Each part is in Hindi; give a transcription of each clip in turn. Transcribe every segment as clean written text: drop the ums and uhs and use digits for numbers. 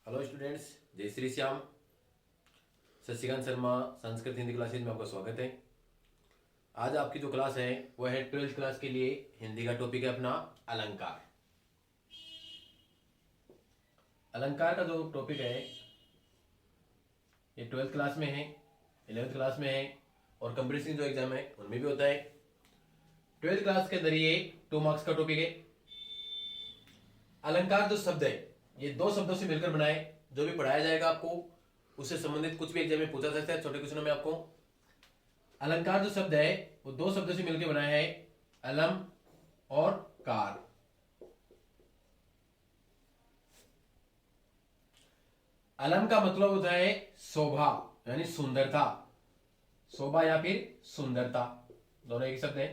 हेलो स्टूडेंट्स, जय श्री श्याम। शशिकांत शर्मा संस्कृत हिंदी क्लासेज में आपका स्वागत है। आज आपकी जो क्लास है वो है 12th क्लास के लिए हिंदी का टॉपिक है अपना अलंकार। अलंकार का जो टॉपिक है ये 12th क्लास में है, 11th क्लास में है और कंपटीशन जो एग्जाम है उनमें भी होता है। 12th क्लास के अंदर ये 2 मार्क्स का टॉपिक है। अलंकार जो शब्द है ये 2 शब्दों से मिलकर बनाए, जो भी पढ़ाया जाएगा आपको उससे संबंधित कुछ भी एग्जाम में पूछा सकता है। छोटे क्वेश्चनों में आपको अलंकार जो शब्द है वो 2 शब्दों से मिलकर बनाया है, अलम और कार। अलम का मतलब होता है शोभा यानी सुंदरता, शोभा या फिर सुंदरता, दोनों एक शब्द है।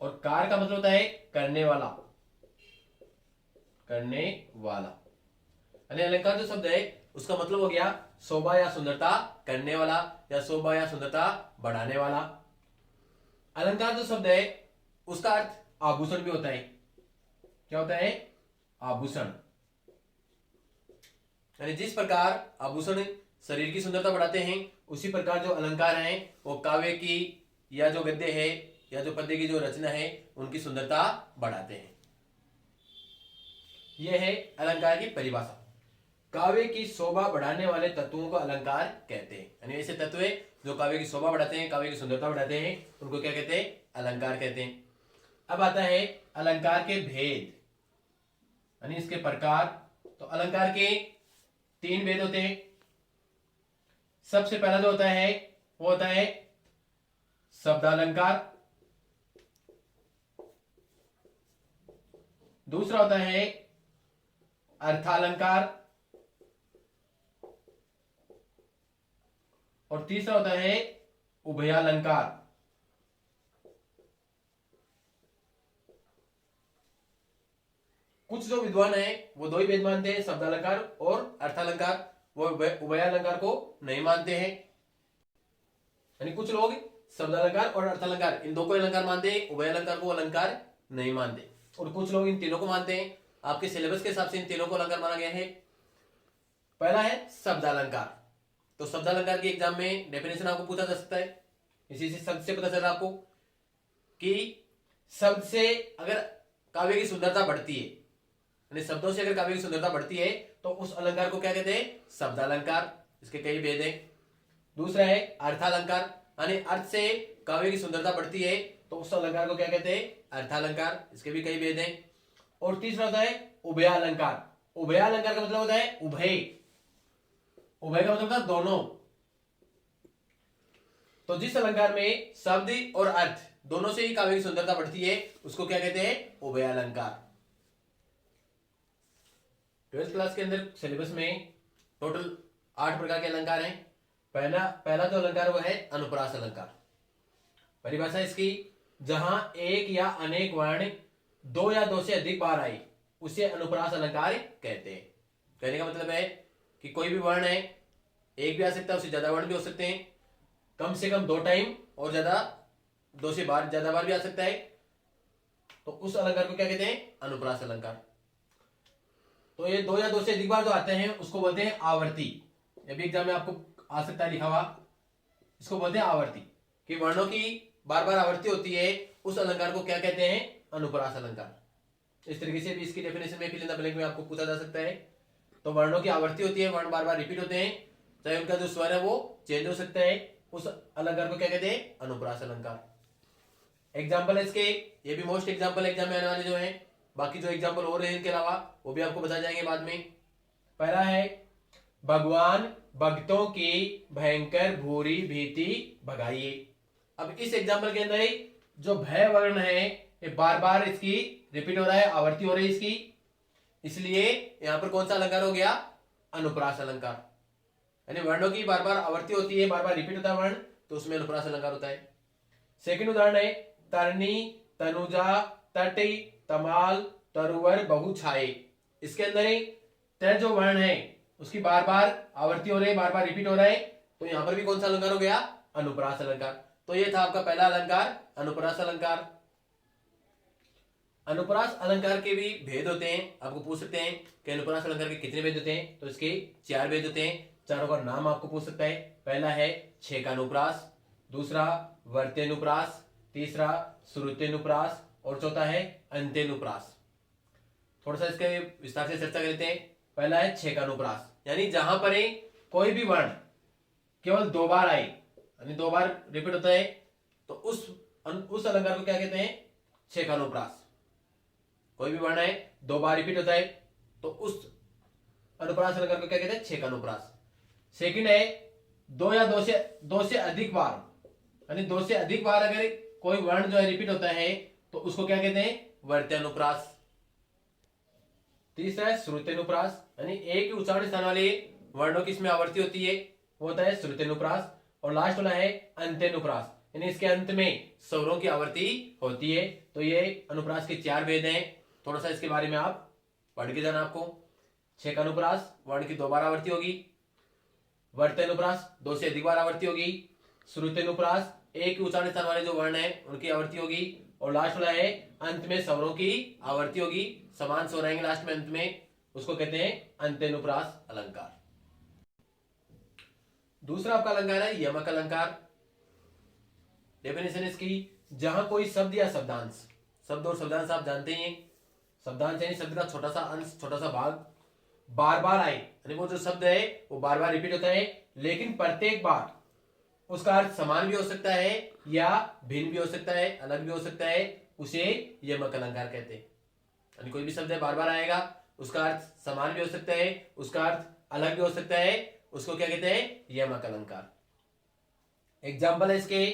और कार का मतलब होता है करने वाला, करने वाला। यानी अलंकार जो शब्द है उसका मतलब हो गया शोभा या सुंदरता करने वाला या शोभा या सुंदरता बढ़ाने वाला। अलंकार जो शब्द है उसका अर्थ आभूषण भी होता है। क्या होता है? आभूषण। यानी जिस प्रकार आभूषण शरीर की सुंदरता बढ़ाते हैं उसी प्रकार जो अलंकार हैं वो काव्य की या जो गद्य है या जो पद्य की जो रचना है उनकी सुंदरता बढ़ाते हैं। यह है अलंकार की परिभाषा। काव्य की शोभा बढ़ाने वाले तत्वों को अलंकार कहते हैं। यानी ऐसे तत्व है जो काव्य की शोभा बढ़ाते हैं, काव्य की सुंदरता बढ़ाते हैं, उनको क्या कहते हैं? अलंकार कहते हैं। अब आता है अलंकार के भेद यानी इसके प्रकार। तो अलंकार के 3 भेद होते हैं। सबसे पहला जो होता है वो होता है शब्दालंकार, दूसरा होता है अर्थालंकार और तीसरा होता है उभयालंकार। कुछ जो विद्वान हैं वो 2 ही भेद मानते हैं, शब्दालंकार और अर्थालंकार। वो उभयालंकार को नहीं मानते हैं। यानी कुछ लोग शब्दालंकार और अर्थालंकार इन 2 को अलंकार मानते हैं, उभयालंकार को अलंकार नहीं मानते। और कुछ लोग इन तीनों को मानते हैं। आपके सिलेबस के हिसाब से इन तीनों को अलंकार माना गया है। पहला है शब्दालंकार। तो शब्दालंकार के एग्जाम में डेफिनेशन आपको पूछा जा सकता है। इसी से शब्द से पता चल रहा आपको कि शब्द से अगर काव्य की सुंदरता बढ़ती है, यानी शब्दों से अगर काव्य की सुंदरता बढ़ती है तो उस अलंकार को क्या कहते हैं? शब्दालंकार। इसके कई भेद हैं। दूसरा है अर्थालंकार, यानी अर्थ से काव्य की सुंदरता बढ़ती है तो उस अलंकार को क्या कहते हैं? अर्थालंकार। इसके भी कई भेद हैं। और तीसरा होता है उभयालंकार। उभयालंकार का मतलब होता है उभय। उभय का मतलब होता है दोनों। तो जिस अलंकार में शब्द और अर्थ दोनों से ही काव्य की सुंदरता बढ़ती है उसको क्या कहते हैं? उभयालंकार। 12th क्लास के अंदर सिलेबस में टोटल 8 प्रकार के अलंकार हैं। पहला जो अलंकार वो है अनुप्रास अलंकार। परिभाषा इसकी, जहां एक या अनेक वर्ण 2 या 2 से अधिक बार आए उसे अनुप्रास अलंकार कहते हैं। कहने का मतलब है कि कोई भी वर्ण है, एक भी आ सकता है, उससे ज्यादा वर्ण भी हो सकते हैं, कम से कम 2 टाइम और ज्यादा 2 से ज्यादा बार भी आ सकता है, तो उस अलंकार को क्या कहते हैं? अनुप्रास अलंकार। तो ये 2 या 2 से अधिक बार जो आते हैं उसको बोलते हैं आवर्ती। ये भी एग्जाम में आपको आ सकता है लिखा हुआ, इसको बोलते हैं आवर्ती। कि वर्णों की बार बार आवर्ती होती है उस अलंकार को क्या कहते हैं? अनुप्रास अलंकार। इस तरीके से भी इसकी डेफिनेशन में फिल इन द ब्लैंक में आपको पूछा जा सकता है। तो वर्णों की आवर्ती होती है, वर्ण बार बार रिपीट होते हैं, चाहे उनका जो स्वर है वो चेंज हो सकता है, उस अलंकार को क्या कहते हैं? अनुप्रास अलंकार। एग्जाम्पल है इसके, ये भी मोस्ट एग्जाम्पल एग्जाम में आने वाले जो है। बाकी जो एग्जाम्पल और है इनके अलावा वो भी आपको बताए जाएंगे बाद में। पहला है भगवान भक्तों की भयंकर भूरी भीति भगाइए। अब इस एग्जाम्पल के अंदर ही जो भय वर्ण है ये बार बार इसकी रिपीट हो रहा है, आवर्ती हो रही है इसकी, इसलिए यहां पर कौन सा अलंकार हो गया? अनुप्रास अलंकार। यानी वर्णों की बार बार आवर्ती होती है, बार बार रिपीट होता है वर्ण, तो उसमें अनुप्रास अलंकार होता है। सेकंड उदाहरण है तरनी तनुजा तटी तमाल तरुवर बहु छाए। इसके अंदर ही त जो वर्ण है उसकी बार बार आवर्ती हो रही है, बार बार रिपीट हो रहा है, तो यहां पर भी कौन सा अलंकार हो गया? अनुप्रास अलंकार। तो ये था आपका पहला अलंकार अनुप्रास अलंकार। अनुप्रास अलंकार के भी भेद होते हैं। आपको पूछ सकते हैं कि अनुप्रास अलंकार के कितने भेद होते हैं, तो इसके 4 भेद होते हैं। चारों का नाम आपको पूछ सकता है। पहला है छेकानुप्रास, दूसरा वर्तेनुप्रास, तीसरा श्रुतेनुप्रास और चौथा है अंत्यनुप्रास। थोड़ा सा इसके विस्तार से चर्चा करते हैं। पहला है छेकानुप्रास, यानी जहां पर कोई भी वर्ण केवल 2 बार आए, यानी 2 बार रिपीट होता है, तो उस अलंकार को क्या कहते हैं, छेकानुप्रास। कोई भी वर्ण है 2 बार रिपीट होता है, तो उस अनुप्रास अलंकार को क्या कहते हैं, छेकानुप्रास। सेकंड है 2 या 2 से अधिक बार, यानी 2 से अधिक बार अगर कोई वर्ण जो है रिपीट होता है, तो उसको क्या कहते हैं, वर्त्यानुप्रास। तीसरा है श्रुतेनुप्रास, यानी एक ही उच्चारण स्थान वाले वर्णों की इसमें आवृत्ति होती है, वो होता है श्रुतेनुप्रास। और लास्ट वाला है अंत्यनुप्रास, यानी इसके अंत में स्वरों की आवृत्ति होती है। तो ये अनुप्रास के 4 भेद हैं। थोड़ा सा इसके बारे में आप पढ़ के जाना। आपको छेकानुप्रास वर्ण की 2 बार आवृत्ति होगी, वर्तेनुप्रास 2 से अधिक बार आवृत्ति होगी, श्रुतेनुप्रास एक ही उच्चारण स्थान वाले जो वर्ण है उनकी आवृत्ति होगी, और लास्ट वाला है अंत में स्वरों की आवृत्ति होगी, समान स्वर आएंगे लास्ट में अंत में, उसको कहते हैं अंत्यनुप्रास अलंकार। दूसरा आपका अलंकार है यमक अलंकार। डेफिनेशन इसकी, जहां कोई शब्द या शब्दांश, शब्द और शब्दांश आप जानते ही हैं, शब्दांश यानी शब्द का छोटा सा अंश, छोटा सा भाग बार बार आए, यानी वो जो शब्द है वो बार बार रिपीट होता है, लेकिन प्रत्येक बार उसका अर्थ समान भी हो सकता है या भिन्न भी हो सकता है, अलग भी हो सकता है, उसे यमक अलंकार कहते हैं। यानी कोई भी शब्द है बार बार आएगा, उसका अर्थ समान भी हो सकता है, उसका अर्थ अलग भी हो सकता है, उसको क्या कहते हैं, यमक अलंकार। एग्जाम्पल है इसके,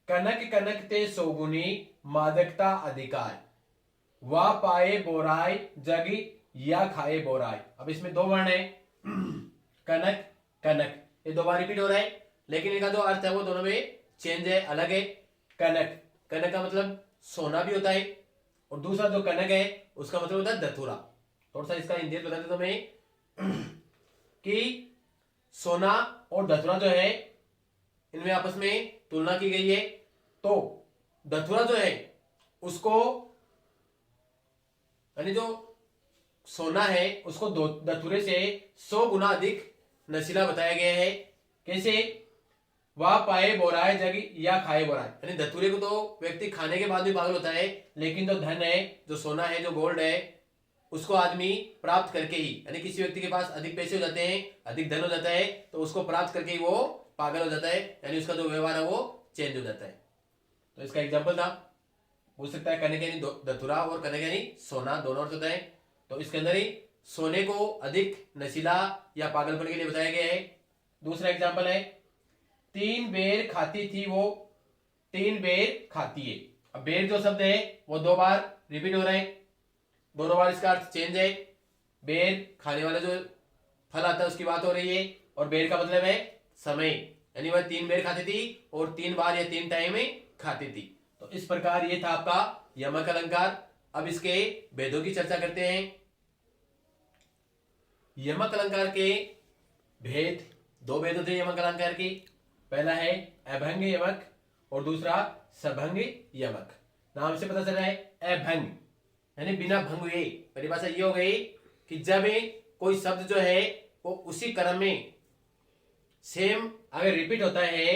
कनक कनक ते सोगुनी मादकता अधिकार, वा पाए बोराय जग या खाए बोराय। अब इसमें 2 वर्ण है, कनक कनक, ये 2 बार रिपीट हो रहा है, लेकिन इनका जो अर्थ है वो दोनों में चेंज है, अलग है। कनक, कनक का मतलब सोना भी होता है, और दूसरा जो कनक है उसका मतलब होता है धतूरा। थोड़ा सा इसका इंडियन बता देता मैं कि सोना और धतूरा जो है इनमें आपस में तुलना की गई है, तो धतूरा जो है उसको, यानी जो सोना है उसको धतूरे से 100 गुना अधिक नशीला बताया गया है। कैसे, वह पाए बोराए जग या खाए बोराए, यानी धतूरे को तो व्यक्ति खाने के बाद भी पागल होता है, लेकिन जो धन है, जो सोना है, जो गोल्ड है, उसको आदमी प्राप्त करके ही, यानी किसी व्यक्ति के पास अधिक पैसे हो जाते हैं, अधिक धन हो जाता है, तो उसको प्राप्त करके ही वो पागल हो जाता है, यानी उसका जो व्यवहार है वो चेंज हो जाता है। तो इसका एग्जाम्पल था, पूछ सकता है कनक यानी धतूरा और कनक यानी सोना, दोनों अर्थ होता है। तो इसके अंदर ही सोने को अधिक नशीला या पागलपन के लिए बताया गया है। दूसरा एग्जाम्पल है, 3 बेर खाती थी वो 3 बेर खाती है। अब बेर जो शब्द है वो 2 बार रिपीट हो रहे हैं, दोनों बार इसका अर्थ चेंज है। बेर खाने वाला जो फल आता है उसकी बात हो रही है, और बेर का मतलब है समय, यानी वह 3 बेर खाती थी और 3 बार या 3 टाइम में खाती थी। तो इस प्रकार ये था आपका यमक अलंकार। अब इसके भेदों की चर्चा करते हैं। यमक अलंकार के भेद, 2 भेद होते हैं यमक अलंकार की। पहला है अभंग यमक और दूसरा सभंग यमक। नाम से पता चल रहा है, अभंग यानी बिना भंग हुए। परिभाषा ये हो गई कि जब कोई शब्द जो है वो उसी क्रम में सेम अगर रिपीट होता है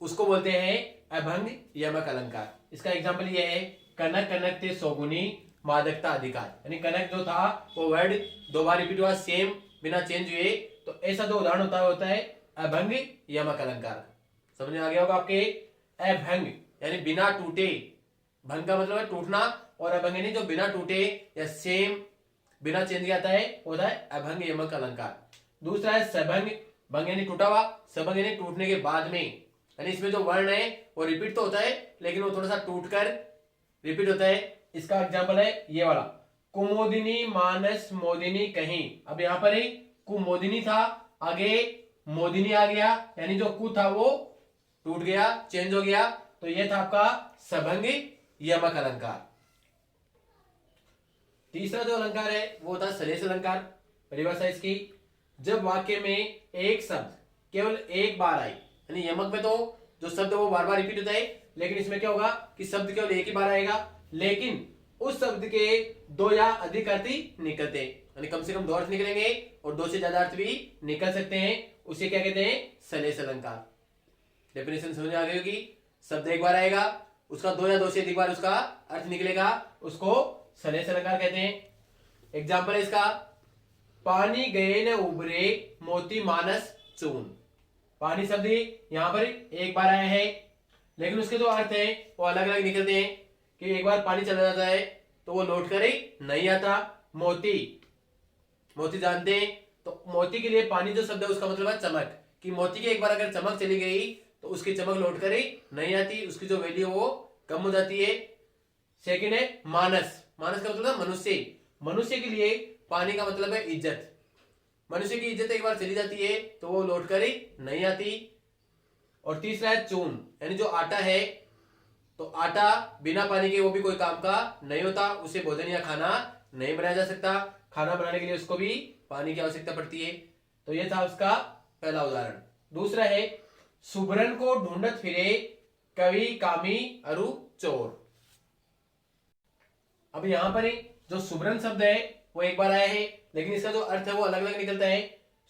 उसको बोलते हैं अभंग यमक अलंकार। इसका एग्जांपल ये है, कनक कनक ते सोगुनी मादकता अधिकार, यानी कनक जो था वो वर्ड 2 बार रिपीट हुआ सेम बिना चेंज हुए, तो ऐसा जो उदाहरण होता है अभंग यमक अलंकार। समझ में आ गया होगा आपके। अभंग यानी बिना टूटे, भंग का मतलब है टूटना, और अभंग यानी जो बिना टूटे या सेम बिना चेंज आता है वो होता है अभंग यमक अलंकार। दूसरा है सभंग, भंग यानी टूटा हुआ, सभंग यानी टूटने के बाद में, यानी इसमें जो वर्ण है वो रिपीट तो होता है लेकिन वो थोड़ा सा टूटकर रिपीट होता है। इसका एग्जांपल है ये वाला, कुमोदिनी मानस मोदिनी कहीं। अब यहां पर ही कुमोदिनी था, आगे मोदिनी आ गया, यानी जो कु था वो टूट गया, चेंज हो गया, तो ये था आपका सभंग यमक अलंकार। तीसरा जो अलंकार है वो था सलेश अलंकार। परिभाषा इसकी, जब वाक्य में एक शब्द केवल एक बार आए, यानी यमक में तो जो शब्द वो बार बार रिपीट होता है, लेकिन इसमें क्या होगा कि शब्द केवल एक ही बार आएगा, लेकिन उस शब्द के दो या अधिक अर्थ निकलते हैं, यानी कम से कम दो अर्थ निकलेंगे और दो से ज्यादा अर्थ भी निकल सकते हैं, उसे क्या कहते हैं? सलेस अलंकार। डेफिनेशन समझ आ गई होगी। शब्द एक बार आएगा, उसका दो या दो से अधिक बार उसका अर्थ निकलेगा, उसको सलेस अलंकार कहते हैं। एग्जाम्पल है इसका, पानी गए न उबरे मोती मानस चून। पानी शब्द यहां पर एक बार आया है, लेकिन उसके जो अर्थ हैं वो अलग अलग निकलते हैं कि एक बार पानी चला जाता है तो वो लौट कर ही नहीं आता। मोती, मोती जानते हैं, तो मोती के लिए पानी जो शब्द है उसका मतलब है चमक, कि मोती की एक बार अगर चमक चली गई तो उसकी चमक लौट कर ही नहीं आती, उसकी जो वैल्यू वो कम हो जाती है। सेकंड है मानस। मानस का मतलब है मनुष्य। मनुष्य के लिए पानी का मतलब है इज्जत। मनुष्य की इज्जत एक बार चली जाती है तो वो लौट कर ही नहीं आती। और तीसरा है चून, यानी जो आटा है, तो आटा बिना पानी के वो भी कोई काम का नहीं होता, उसे भोजन या खाना नहीं बनाया जा सकता, खाना बनाने के लिए उसको भी पानी की आवश्यकता पड़ती है। तो ये था उसका पहला उदाहरण। दूसरा है, सुबरन को ढूंढत फिरे कवि कामी अरु चोर। अब यहां पर जो सुबरन शब्द है वो एक बार आया है, लेकिन इसका जो अर्थ है वो अलग अलग निकलता है।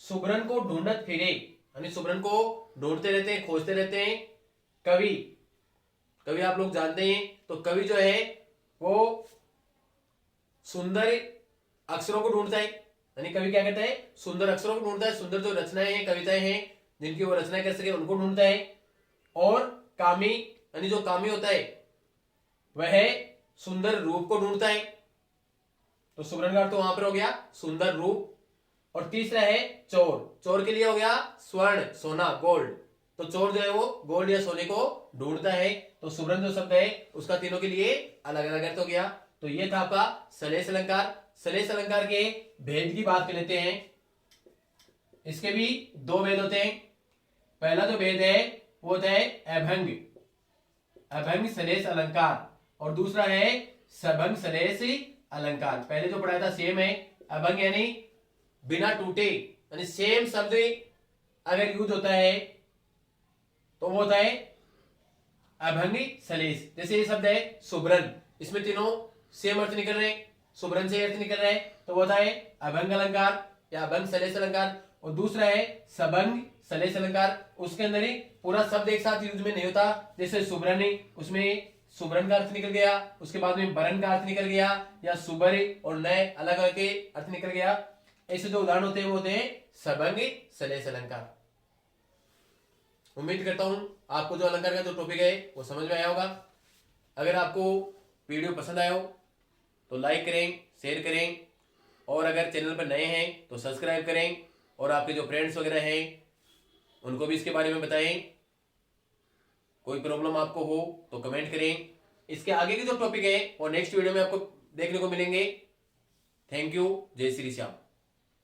सुबरन को ढूंढत फिरे, यानी सुबरन को ढूंढते रहते हैं, खोजते रहते हैं। कवि, कवि आप लोग जानते हैं, तो कवि जो है वो सुंदर अक्षरों को ढूंढता है, यानी कवि क्या कहता है? सुंदर अक्षरों को ढूंढता है, सुंदर जो रचनाएं हैं, कविताएं हैं जिनकी वो रचनाएं कर सके उनको ढूंढता है। और कामी, यानी जो कामी होता है वह सुंदर रूप को ढूंढता है, तो सुबरन का अर्थ तो वहां पर हो गया सुंदर रूप। और तीसरा है चोर। चोर के लिए हो गया स्वर्ण, सोना, गोल्ड, तो चोर जो है वो गोल्ड या सोने को ढूंढता है। तो सुबरन जो शब्द है उसका तीनों के लिए अलग अलग अर्थ हो गया। तो ये था आपका सलेस अलंकार। सलेस अलंकार के भेद की बात कर लेते हैं। इसके भी दो भेद होते हैं। पहला जो भेद है वो होता है अभंग, अभंग सलेस अलंकार, और दूसरा है सबंग सलेस अलंकार। पहले जो पढ़ाया था सेम है। अभंग यानी बिना टूटे, यानी सेम शब्द अगर यूज होता है तो वो होता है अभंग सलेस। जैसे ये शब्द है सुबरन, इसमें तीनों सेम अर्थ निकल रहे हैं, सुबरन से अर्थ निकल रहा है, तो वो होता है अभंग अलंकार या अभंग सलेस अलंकार। और दूसरा है सबंग सलेस अलंकार, उसके अंदर ही पूरा शब्द एक साथ यूज में नहीं होता। जैसे सुबरन, उसमें सुबरन का अर्थ निकल गया, उसके बाद में बरन का अर्थ निकल गया, या सुबर और नए अलग अलग के अर्थ निकल गया। ऐसे जो उदाहरण होते हैं वो होते हैं सबंग सलेस अलंकार। उम्मीद करता हूं आपको जो अलंकार का जो टॉपिक है वो समझ में आया होगा। अगर आपको वीडियो पसंद आया हो तो लाइक करें, शेयर करें, और अगर चैनल पर नए हैं तो सब्सक्राइब करें, और आपके जो फ्रेंड्स वगैरह हैं उनको भी इसके बारे में बताएं। कोई प्रॉब्लम आपको हो तो कमेंट करें। इसके आगे के जो टॉपिक है वो नेक्स्ट वीडियो में आपको देखने को मिलेंगे। Thank you. जय श्री श्याम।